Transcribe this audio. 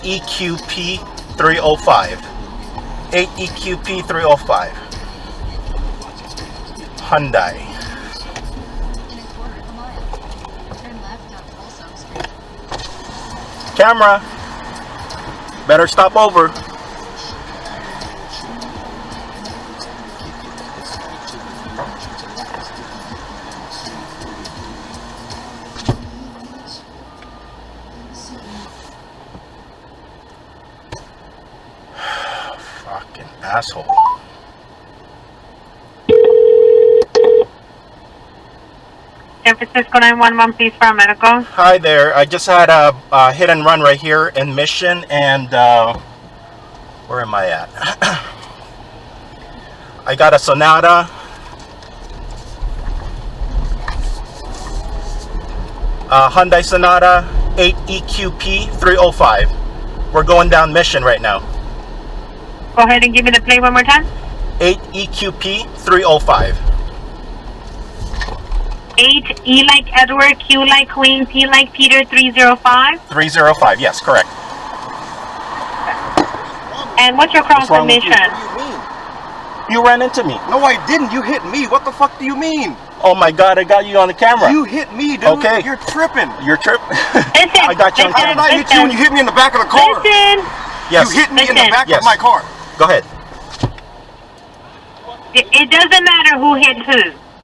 8EQP 305. 8EQP 305. Hyundai. Camera. Better stop over. Fucking asshole. San Francisco 911, please, for a medical. Hi there. I just had a hit and run right here in Mission, and where am I at? I got a Sonata. Hyundai Sonata 8EQP 305. We're going down Mission right now. Go ahead and give me the plate one more time. 8EQP 305. 8, E like Edward, Q like Queen, P like Peter, 305. 305, yes, correct. And what's your cross mission? What do you mean? You ran into me. No, I didn't. You hit me. What the fuck do you mean? Oh my God, I got you on the camera. You hit me, dude. Okay. You're tripping. You're tripping. Listen, I got you on How did camera. I hit you when you hit me in the back of the car? Listen. Yes. You hit me in the Listen. back Yes. of my car. Go ahead. It doesn't matter who hit who.